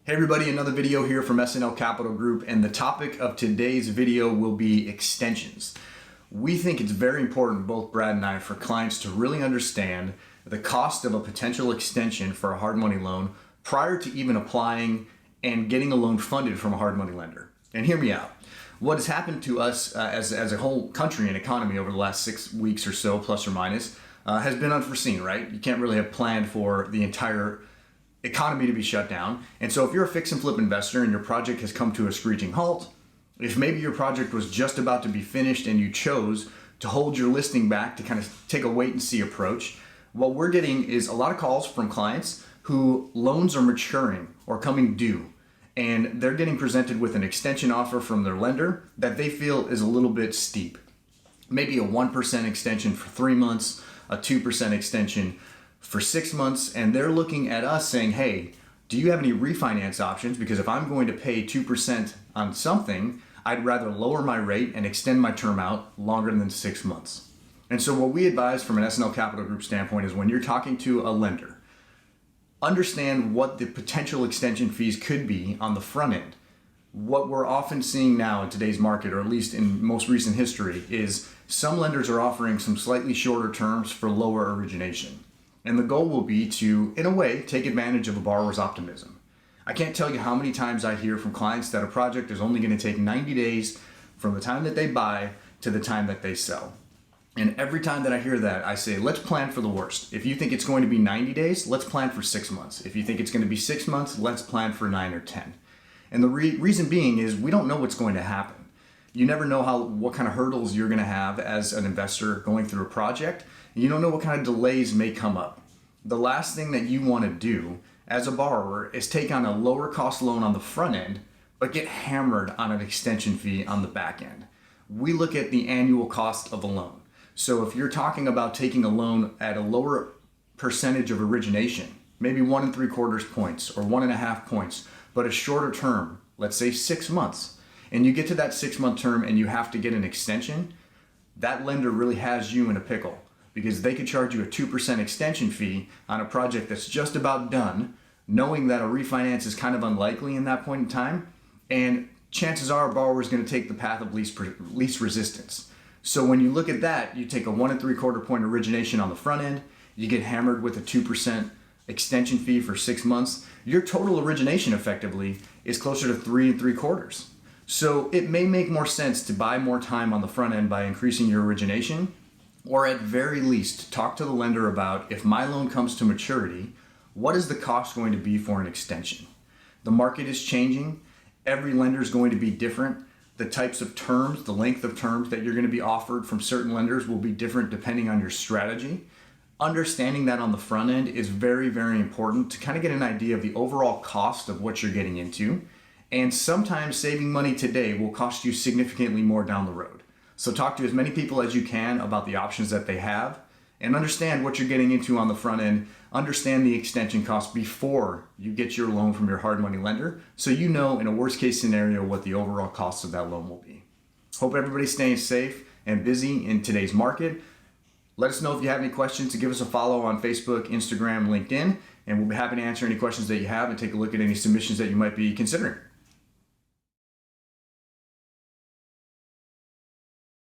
Hey everybody, another video here from S&L Capital Group, and the topic of today's video will be extensions. We think it's very important, both Brad and I, for clients to really understand the cost of a potential extension for a hard money loan prior to even applying and getting a loan funded from a hard money lender. And hear me out. What has happened to us as a whole country and economy over the last 6 weeks or so, plus or minus, has been unforeseen, right? You can't really have planned for the entire economy to be shut down. And so if you're a fix and flip investor and your project has come to a screeching halt, if maybe your project was just about to be finished and you chose to hold your listing back to kind of take a wait and see approach, what we're getting is a lot of calls from clients who loans are maturing or coming due, and they're getting presented with an extension offer from their lender that they feel is a little bit steep. Maybe a 1% extension for 3 months, a 2% extension for 6 months, and they're looking at us saying, hey, do you have any refinance options? Because if I'm going to pay 2% on something, I'd rather lower my rate and extend my term out longer than 6 months. And so what we advise from an S&L Capital Group standpoint is when you're talking to a lender, understand what the potential extension fees could be on the front end. What we're often seeing now in today's market, or at least in most recent history, is some lenders are offering some slightly shorter terms for lower origination. And the goal will be to, in a way, take advantage of a borrower's optimism. I can't tell you how many times I hear from clients that a project is only going to take 90 days from the time that they buy to the time that they sell. And every time that I hear that, I say, let's plan for the worst. If you think it's going to be 90 days, let's plan for 6 months. If you think it's going to be 6 months, let's plan for 9 or 10. And the reason being is we don't know what's going to happen. You never know what kind of hurdles you're going to have as an investor going through a project. You don't know what kind of delays may come up. The last thing that you want to do as a borrower is take on a lower cost loan on the front end, but get hammered on an extension fee on the back end. We look at the annual cost of a loan. So if you're talking about taking a loan at a lower percentage of origination, maybe 1 3/4 points or 1.5 points, but a shorter term, let's say 6 months, and you get to that 6-month term and you have to get an extension, that lender really has you in a pickle, because they could charge you a 2% extension fee on a project that's just about done, knowing that a refinance is kind of unlikely in that point in time, and chances are a borrower is going to take the path of least resistance. So when you look at that, you take a 1 3/4 point origination on the front end, you get hammered with a 2% extension fee for 6 months, your total origination effectively is closer to 3 3/4. So it may make more sense to buy more time on the front end by increasing your origination, or at very least talk to the lender about, if my loan comes to maturity, what is the cost going to be for an extension? The market is changing. Every lender is going to be different. The types of terms, the length of terms that you're going to be offered from certain lenders will be different depending on your strategy. Understanding that on the front end is very, very important to kind of get an idea of the overall cost of what you're getting into. And sometimes saving money today will cost you significantly more down the road. So talk to as many people as you can about the options that they have and understand what you're getting into on the front end. Understand the extension cost before you get your loan from your hard money lender, so you know in a worst case scenario what the overall cost of that loan will be. Hope everybody's staying safe and busy in today's market. Let us know if you have any questions. To give us a follow on Facebook, Instagram, LinkedIn, and we'll be happy to answer any questions that you have and take a look at any submissions that you might be considering.